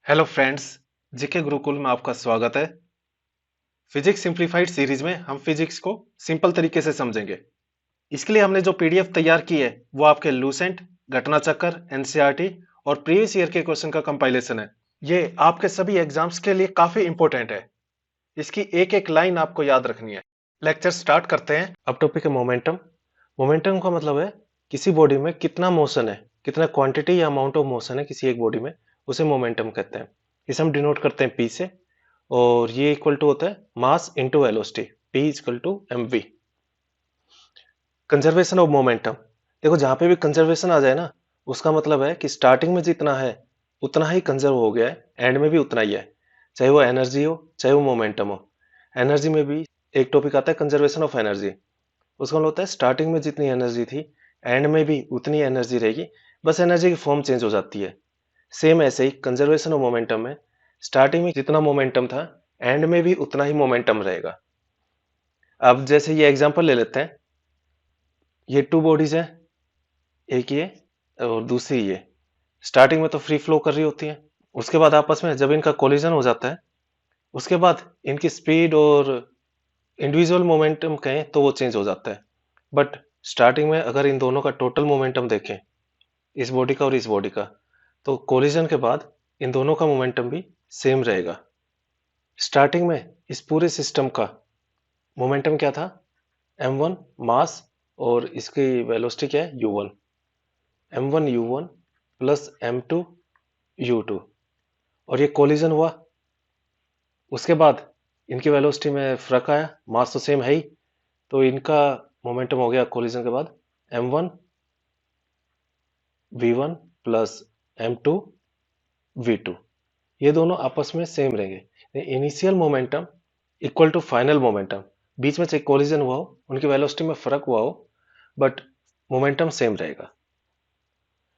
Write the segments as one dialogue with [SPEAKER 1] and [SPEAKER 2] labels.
[SPEAKER 1] Hello friends, GK Gurukul में आपका स्वागत है। फिजिक्स सिंप्लीफाइड सीरीज में हम फिजिक्स को सिंपल तरीके से समझेंगे। इसके लिए हमने जो पीडीएफ तैयार की है वो आपके लूसेंट, घटना चक्र, एनसीईआरटी और प्रीवियस ईयर के क्वेश्चन का कंपाइलेशन है। ये आपके सभी एग्जाम्स के लिए काफी इंपॉर्टेंट है। इसकी एक एक लाइन आपको याद रखनी है। लेक्चर स्टार्ट करते हैं। अब टॉपिक है मोमेंटम। मोमेंटम का मतलब है किसी बॉडी में कितना मोशन है, कितना क्वांटिटी या अमाउंट ऑफ मोशन है किसी एक बॉडी में, उसे मोमेंटम कहते हैं। इसे हम डिनोट करते हैं पी से, और ये इक्वल टू होता है mass into velocity, P equal to M V. Conservation of momentum, देखो जहां पे भी कंजर्वेशन आ जाए ना, उसका मतलब है कि स्टार्टिंग में जितना है उतना ही कंजर्व हो गया है, एंड में भी उतना ही है, चाहे वो एनर्जी हो चाहे वो मोमेंटम हो। एनर्जी में भी एक टॉपिक आता है कंजर्वेशन ऑफ एनर्जी। उसका मतलब होता है स्टार्टिंग में जितनी एनर्जी थी एंड में भी उतनी एनर्जी रहेगी, बस एनर्जी की फॉर्म चेंज हो जाती है। सेम ऐसे ही कंजर्वेशन ऑफ मोमेंटम में स्टार्टिंग में जितना मोमेंटम था एंड में भी उतना ही मोमेंटम रहेगा। अब जैसे ये एग्जांपल ले लेते हैं, ये टू बॉडीज है, एक ये और दूसरी ये। स्टार्टिंग में तो फ्री फ्लो कर रही होती है, उसके बाद आपस में जब इनका कोलिजन हो जाता है, उसके बाद इनकी स्पीड और इंडिविजुअल मोमेंटम कहें तो वो चेंज हो जाता है। बट स्टार्टिंग में अगर इन दोनों का टोटल मोमेंटम देखें, इस बॉडी का और इस बॉडी का, तो कोलिजन के बाद इन दोनों का मोमेंटम भी सेम रहेगा। स्टार्टिंग में इस पूरे सिस्टम का मोमेंटम क्या था, m1 मास, और इसकी वेलोसिटी क्या है u1। m1 u1 plus m2 u2, और ये कोलिजन हुआ, उसके बाद इनकी वेलोसिटी में फर्क आया, मास तो सेम है ही, तो इनका मोमेंटम हो गया कोलिजन के बाद m1 v1 plus m2 v2। ये दोनों आपस में सेम रहेंगे। Initial momentum equal to final momentum, बीच में चाहे कोलिजन हुआ हो, उनकी वेलोसिटी में फर्क हुआ हो, बट मोमेंटम सेम रहेगा।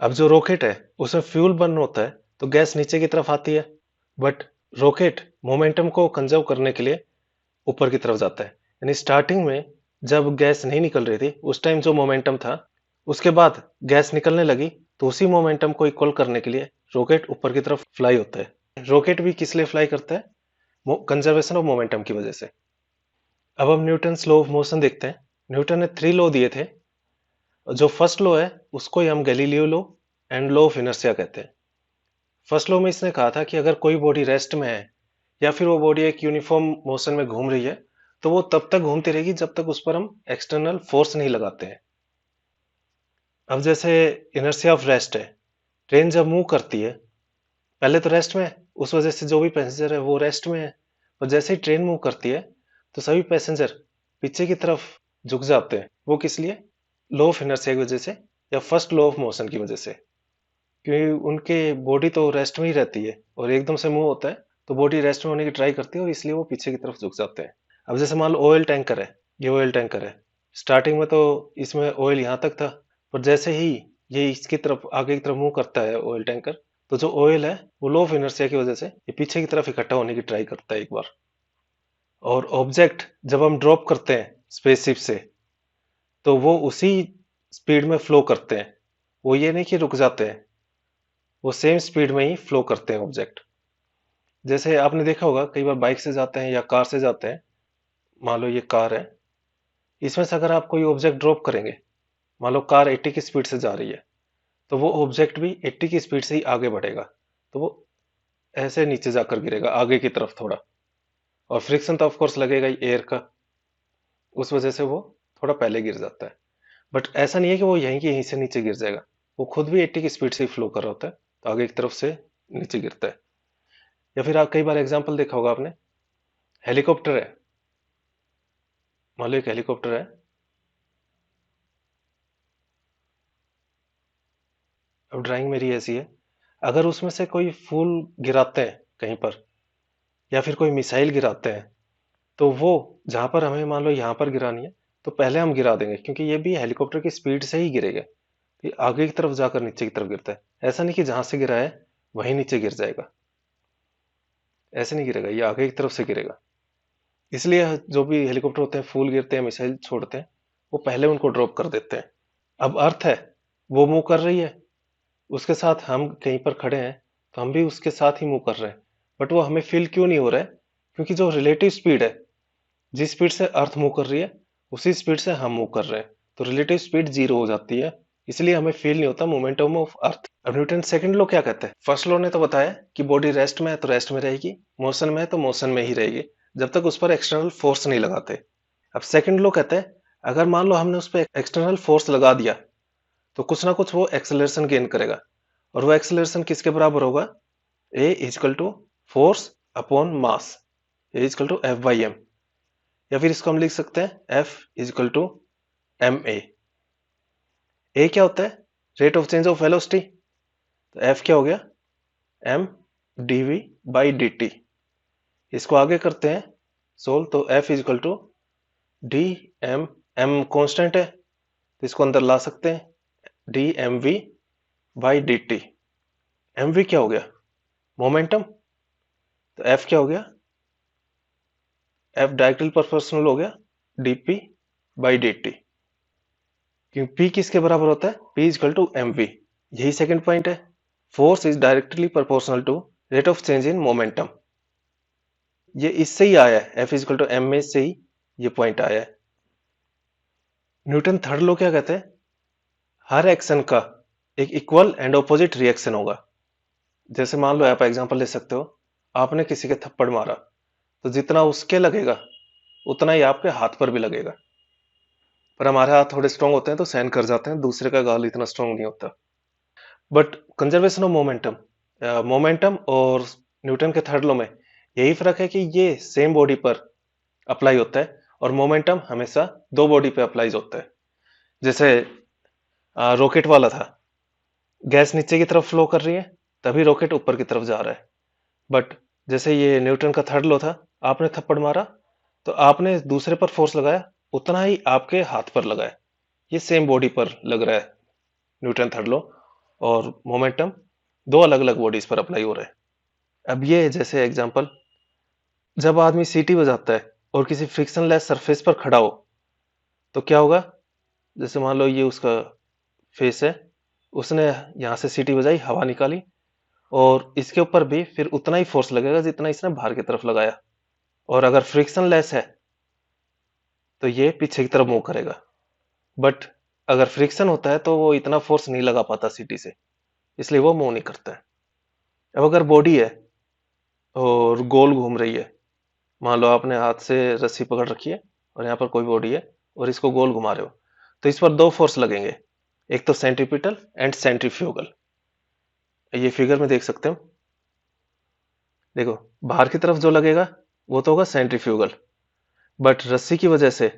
[SPEAKER 1] अब जो रॉकेट है उसमें फ्यूल बर्न होता है तो गैस नीचे की तरफ आती है, बट रॉकेट मोमेंटम को कंजर्व करने के लिए ऊपर की तरफ जाता है। यानी स्टार्टिंग में जब गैस नहीं निकल रही थी उस टाइम जो मोमेंटम था, उसके बाद गैस निकलने लगी तो उसी मोमेंटम को इक्वल करने के लिए रॉकेट ऊपर की तरफ फ्लाई होता है। रॉकेट भी किस लिए फ्लाई करता है, कंजर्वेशन ऑफ मोमेंटम की वजह से। अब हम न्यूटन लॉ ऑफ मोशन देखते हैं। न्यूटन ने 3 लॉ दिए थे। जो फर्स्ट लॉ है उसको ही हम Galileo law and law of inertia कहते हैं। फर्स्ट लॉ में इसने कहा था कि अगर कोई बॉडी रेस्ट में है या फिर वो बॉडी एक यूनिफॉर्म मोशन में घूम रही है, तो वो तब तक घूमती रहेगी जब तक उस पर हम एक्सटर्नल फोर्स नहीं लगाते हैं। अब जैसे इनर्शिया ऑफ रेस्ट है, ट्रेन जब मूव करती है पहले तो रेस्ट में है, उस वजह से जो भी पैसेंजर है वो रेस्ट में है, और जैसे ही ट्रेन मूव करती है तो सभी पैसेंजर पीछे की तरफ झुक जाते हैं। वो किस लिए, लॉ ऑफ इनर्शिया की वजह से या फर्स्ट लॉ ऑफ मोशन की वजह से। क्योंकि उनके बॉडी तो रेस्ट में ही रहती है और एकदम से मूव होता है तो बॉडी रेस्ट में होने की ट्राई करती है और इसलिए वो पीछे की तरफ झुक जाते हैं। अब जैसे मान लो ऑयल टैंकर है, ये ऑयल टैंकर है, स्टार्टिंग में तो इसमें ऑयल यहाँ तक था, पर जैसे ही ये इसकी तरफ आगे की तरफ मूव करता है ऑयल टैंकर, तो जो ऑयल है वो लॉ ऑफ इनर्शिया की वजह से ये पीछे की तरफ इकट्ठा होने की ट्राई करता है एक बार। और ऑब्जेक्ट जब हम ड्रॉप करते हैं स्पेसशिप से, तो वो उसी स्पीड में फ्लो करते हैं, वो ये नहीं कि रुक जाते हैं, वो सेम स्पीड में ही फ्लो करते हैं ऑब्जेक्ट। जैसे आपने देखा होगा कई बार बाइक से जाते हैं या कार से जाते हैं, मान लो ये कार है, इसमें से अगर आप कोई ऑब्जेक्ट ड्रॉप करेंगे, मान लो कार 80 की स्पीड से जा रही है, तो वो ऑब्जेक्ट भी 80 की स्पीड से ही आगे बढ़ेगा, तो वो ऐसे नीचे जाकर गिरेगा आगे की तरफ थोड़ा, और फ्रिक्शन तो ऑफकोर्स लगेगा ही एयर का, उस वजह से वो थोड़ा पहले गिर जाता है। बट ऐसा नहीं है कि वो यहीं के यहीं से नीचे गिर जाएगा, वो खुद भी 80 की स्पीड से ही फ्लो कर रहा होता है, तो आगे की तरफ से नीचे गिरता है। या फिर आप कई बार एग्जाम्पल देखा होगा आपने, हेलीकॉप्टर है, मान लो एक हेलीकॉप्टर है, अब ड्राइंग मेरी ऐसी है, अगर उसमें से कोई फूल गिराते हैं कहीं पर या फिर कोई मिसाइल गिराते हैं, तो वो जहां पर हमें मान लो यहाँ पर गिरानी है तो पहले हम गिरा देंगे, क्योंकि ये भी हेलीकॉप्टर की स्पीड से ही गिरेगा, ये आगे की तरफ जाकर नीचे की तरफ गिरता है। ऐसा नहीं कि जहां से गिरा है वहीं नीचे गिर जाएगा, ऐसे नहीं गिरेगा, ये आगे की तरफ से गिरेगा। इसलिए जो भी हेलीकॉप्टर होते हैं फूल गिरते हैं मिसाइल छोड़ते हैं, वो पहले उनको ड्रॉप कर देते हैं। अब अर्थ है, वो मूव कर रही है, उसके साथ हम कहीं पर खड़े हैं, तो हम भी उसके साथ ही मूव कर रहे हैं, बट वो हमें फील क्यों नहीं हो रहा है? क्योंकि जो रिलेटिव स्पीड है, जिस स्पीड से अर्थ मूव कर रही है, उसी स्पीड से हम मूव कर रहे हैं, तो रिलेटिव स्पीड जीरो हो जाती है, इसलिए हमें फील नहीं होता मोमेंटम ऑफ अर्थ। अब न्यूटन सेकंड लॉ क्या कहते हैं? फर्स्ट लॉ ने तो बताया कि बॉडी रेस्ट में है तो रेस्ट में रहेगी, मोशन में है तो मोशन में ही रहेगी, जब तक उस पर एक्सटर्नल फोर्स नहीं लगाते। अब सेकंड लॉ कहते हैं, अगर मान लो हमने उस पर एक्सटर्नल फोर्स लगा दिया, तो कुछ ना कुछ वो एक्सेलरेशन गेन करेगा, और वो एक्सेलरेशन किसके बराबर होगा? A is equal to force upon mass, A is equal to F by M, या फिर इसको हम लिख सकते हैं F is equal to M A क्या होता है? Rate of change of velocity, तो एफ क्या हो गया? M D V by D T. इसको आगे करते हैं सोल्व, तो F is equal to D M, M constant है तो इसको अंदर ला सकते हैं, D M we by D T. M V क्या हो गया? मोमेंटम, तो एफ क्या हो गया? एफ डायरेक्टली प्रोपोर्शनल हो गया डीपी बाई डी टी, क्योंकि पी किसके बराबर होता है? P equal to M V. यही सेकंड पॉइंट है, force is directly proportional to rate of change in momentum. ये इससे ही आया है, F is equal to M A से ही ये पॉइंट आया है। न्यूटन थर्ड लॉ क्या कहते हैं? हर एक्शन का एक इक्वल एंड ऑपोजिट रिएक्शन होगा। जैसे मान लो आप एग्जांपल ले सकते हो, आपने किसी के थप्पड़ मारा, तो जितना उसके लगेगा उतना ही आपके हाथ पर भी लगेगा, पर हमारे हाथ थोड़े स्ट्रांग होते हैं तो सहन कर जाते हैं, दूसरे का गाल इतना स्ट्रांग नहीं होता। But conservation of momentum, momentum और न्यूटन के थर्ड लॉ में यही फर्क है कि ये सेम बॉडी पर अप्लाई होता है, और मोमेंटम हमेशा दो बॉडी पे अप्लाई होता है। जैसे रॉकेट वाला था, गैस नीचे की तरफ फ्लो कर रही है तभी रॉकेट ऊपर की तरफ जा रहा है, बट जैसे ये न्यूटन का थर्ड लॉ था, आपने थप्पड़ मारा तो आपने दूसरे पर फोर्स लगाया, उतना ही आपके हाथ पर लगा है, ये सेम बॉडी पर लग रहा है न्यूटन थर्ड लॉ, और मोमेंटम दो अलग अलग बॉडीज पर अप्लाई हो रहा है। अब ये जैसे एग्जांपल, जब आदमी सीटी बजाता है और किसी फ्रिक्शनलेस सरफेस पर खड़ा हो तो क्या होगा? जैसे मान लो ये उसका फेस है, उसने यहाँ से सीटी बजाई, हवा निकाली, और इसके ऊपर भी फिर उतना ही फोर्स लगेगा जितना इसने बाहर की तरफ लगाया, और अगर फ्रिक्शन लेस है तो ये पीछे की तरफ मूव करेगा, बट अगर फ्रिक्शन होता है तो वो इतना फोर्स नहीं लगा पाता सीटी से, इसलिए वो मूव नहीं करता है। अब अगर बॉडी है और गोल घूम रही है, मान लो आपने हाथ से रस्सी पकड़ रखी है और यहाँ पर कोई बॉडी है और इसको गोल घुमा रहे हो, तो इस पर दो फोर्स लगेंगे, एक तो सेंट्रीपिटल एंड सेंट्रीफ्यूगल। ये फिगर में देख सकते हो, देखो बाहर की तरफ जो लगेगा वो तो होगा सेंट्रीफ्यूगल, बट रस्सी की वजह से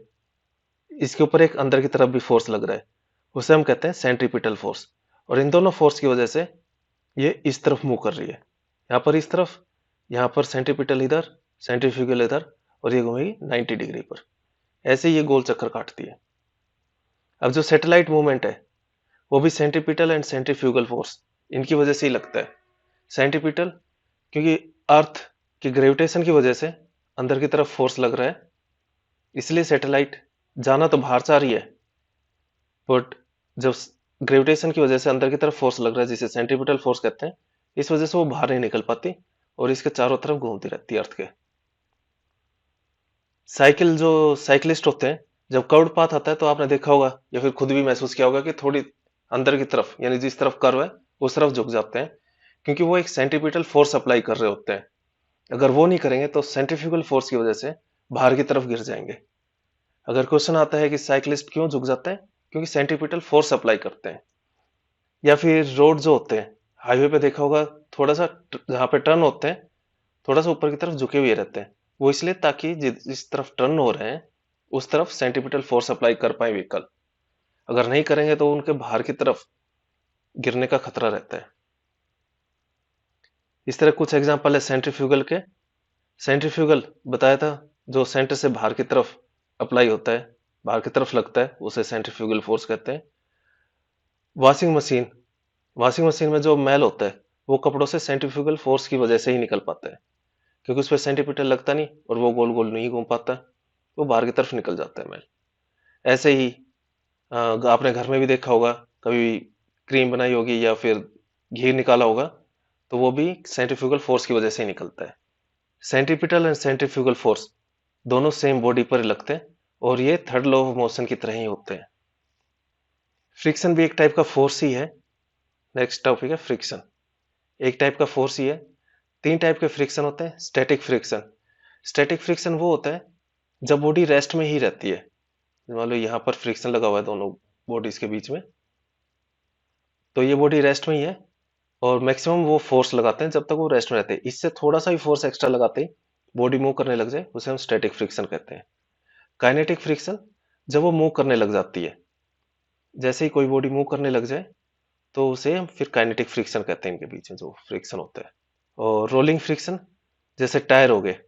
[SPEAKER 1] इसके ऊपर एक अंदर की तरफ भी फोर्स लग रहा है, उसे हम कहते हैं सेंट्रीपिटल फोर्स, और इन दोनों फोर्स की वजह से ये इस तरफ मूव कर रही है, यहाँ पर इस तरफ, यहाँ पर सेंट्रीपिटल इधर, सेंट्रीफ्यूगल इधर, और ये घूमेगी 90 डिग्री पर, ऐसे ये गोल चक्कर काटती है। अब जो सैटेलाइट मूवमेंट है वो भी सेंट्रीपिटल एंड सेंट्रीफ्यूगल फोर्स इनकी वजह से ही लगता है। सेंट्रीपिटल क्योंकि अर्थ की ग्रेविटेशन की वजह से अंदर की तरफ फोर्स लग रहा है, इसलिए सैटेलाइट जाना तो बाहर से आ रही है, बट जब ग्रेविटेशन की वजह से अंदर की तरफ फोर्स लग रहा है जिसे सेंट्रीपिटल फोर्स कहते हैं, इस वजह से वो बाहर नहीं निकल पाती और इसके चारों तरफ घूमती रहती है अर्थ के। साइकिल जो साइकिलिस्ट होते हैं, जब कर्व्ड पाथ आता है तो आपने देखा होगा या फिर खुद भी महसूस किया होगा कि थोड़ी अंदर की तरफ, यानी जिस तरफ कर्व है उस तरफ झुक जाते हैं, क्योंकि वो एक सेंट्रीपिटल फोर्स अप्लाई कर रहे होते हैं। अगर वो नहीं करेंगे तो सेंट्रीफ्यूगल फोर्स की वजह से बाहर की तरफ गिर जाएंगे। अगर क्वेश्चन आता है कि साइकिलिस्ट क्यों झुक जाते हैं, क्योंकि सेंट्रीपिटल फोर्स अप्लाई करते हैं। या फिर रोड जो होते हैं, हाईवे पे देखा होगा, थोड़ा सा जहाँ पे टर्न होते हैं थोड़ा सा ऊपर की तरफ झुके हुए रहते हैं, वो इसलिए ताकि जिस तरफ टर्न हो रहे हैं उस तरफ सेंट्रीपिटल फोर्स अप्लाई कर पाए व्हीकल, अगर नहीं करेंगे तो उनके बाहर की तरफ गिरने का खतरा रहता है। इस तरह कुछ एग्जांपल है सेंट्रीफ्यूगल के। सेंट्रीफ्यूगल बताया था, जो सेंटर से बाहर की तरफ अप्लाई होता है, बाहर की तरफ लगता है, उसे सेंट्रीफ्यूगल फोर्स कहते हैं। वॉशिंग मशीन, वॉशिंग मशीन में जो मैल होता है वो कपड़ों से सेंट्रीफ्यूगल फोर्स की वजह से ही निकल पाता है, क्योंकि उस पर सेंट्रीपिटल लगता नहीं और वो गोल गोल नहीं घूम पाता, वो बाहर की तरफ निकल जाता है मैल। ऐसे ही आपने घर में भी देखा होगा, कभी क्रीम बनाई होगी या फिर घी निकाला होगा, तो वो भी सेंट्रीफ्यूगल फोर्स की वजह से ही निकलता है। सेंट्रीपिटल एंड सेंट्रीफ्यूगल फोर्स दोनों सेम बॉडी पर लगते हैं और ये थर्ड लॉ ऑफ मोशन की तरह ही होते हैं। फ्रिक्शन भी एक टाइप का फोर्स ही है। नेक्स्ट टॉपिक है फ्रिक्शन। एक टाइप का फोर्स ही है। तीन टाइप के फ्रिक्शन होते हैं। Static friction. स्टैटिक फ्रिक्शन वो होता है जब बॉडी रेस्ट में ही रहती है। मान लो यहाँ पर फ्रिक्शन लगा हुआ है दोनों बॉडीज के बीच में, तो ये बॉडी रेस्ट में ही है और मैक्सिमम वो फोर्स लगाते हैं जब तक वो रेस्ट में रहते हैं। इससे थोड़ा सा भी फोर्स एक्स्ट्रा लगाते ही बॉडी मूव करने लग जाए, उसे हम स्टैटिक फ्रिक्शन कहते हैं। काइनेटिक फ्रिक्शन जब वो मूव करने लग जाती है, जैसे ही कोई बॉडी मूव करने लग जाए तो उसे हम फिर काइनेटिक फ्रिक्शन कहते हैं, इनके बीच में जो फ्रिक्शन होता है। और रोलिंग फ्रिक्शन, जैसे टायर हो गए,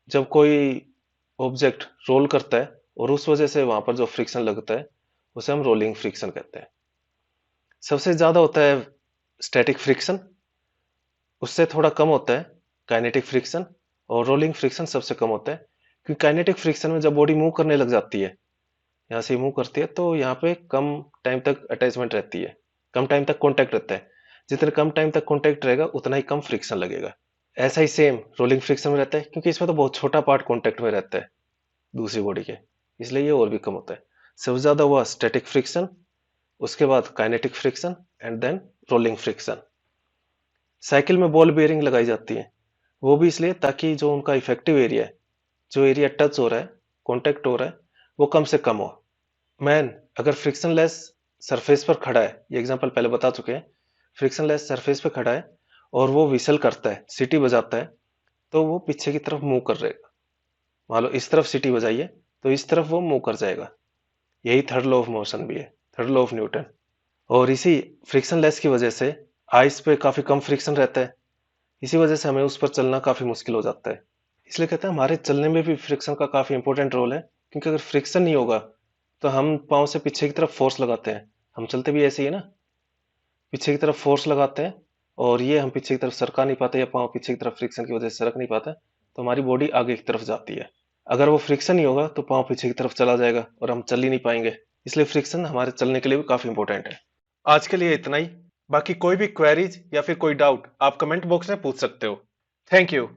[SPEAKER 1] जब कोई ऑब्जेक्ट रोल करता है और उस वजह से वहां पर जो फ्रिक्शन लगता है उसे हम रोलिंग फ्रिक्शन कहते हैं। सबसे ज्यादा होता है स्टैटिक फ्रिक्शन, उससे थोड़ा कम होता है काइनेटिक फ्रिक्शन, और रोलिंग फ्रिक्शन सबसे कम होता है। क्योंकि काइनेटिक फ्रिक्शन में जब बॉडी मूव करने लग जाती है, यहाँ से मूव करती है, तो यहाँ पे कम टाइम तक अटैचमेंट रहती है, कम टाइम तक कॉन्टैक्ट रहता है। जितने कम टाइम तक कॉन्टैक्ट रहेगा उतना ही कम फ्रिक्शन लगेगा। ऐसा ही सेम रोलिंग फ्रिक्शन में रहता है, क्योंकि इसमें तो बहुत छोटा पार्ट कॉन्टैक्ट में रहता है दूसरी बॉडी के, इसलिए ये और भी कम होता है। सबसे ज्यादा हुआ स्टैटिक फ्रिक्शन, उसके बाद kinetic friction and then rolling friction. Cycle में बॉल बेयरिंग लगाई जाती है, वो भी इसलिए ताकि जो उनका इफेक्टिव एरिया है, जो एरिया टच हो रहा है, कॉन्टैक्ट हो रहा है, वो कम से कम हो। मैन अगर फ्रिक्शनलेस सरफेस पर खड़ा है, ये एग्जांपल पहले बता चुके हैं, फ्रिक्शनलेस सरफेस पर खड़ा है और वो विसल करता है, सीटी बजाता है, तो वो पीछे की तरफ मूव कर रहेगा। मान लो इस तरफ सीटी बजाइए तो इस तरफ वो मूव कर जाएगा। यही थर्ड लॉ ऑफ मोशन भी है, थर्ड लॉ ऑफ न्यूटन। और इसी फ्रिक्शनलेस की वजह से आइस पे काफी कम फ्रिक्शन रहता है, इसी वजह से हमें उस पर चलना काफी मुश्किल हो जाता है। इसलिए कहते हैं हमारे चलने में भी फ्रिक्शन का काफी इंपॉर्टेंट रोल है, क्योंकि अगर फ्रिक्शन नहीं होगा तो हम पाँव से पीछे की तरफ फोर्स लगाते हैं, हम चलते भी ऐसे ही है ना, पीछे की तरफ फोर्स लगाते हैं और ये हम पीछे की तरफ सरका नहीं पाते, या पाँव पीछे की तरफ फ्रिक्शन की वजह से सरक नहीं पाता, तो हमारी बॉडी आगे की तरफ जाती है। अगर वो फ्रिक्शन नहीं होगा तो पाँव पीछे की तरफ चला जाएगा और हम चल ही नहीं पाएंगे। इसलिए फ्रिक्शन हमारे चलने के लिए भी काफी इंपॉर्टेंट है। आज के लिए इतना ही। बाकी कोई भी क्वेरीज या फिर कोई डाउट आप कमेंट बॉक्स में पूछ सकते हो। Thank you.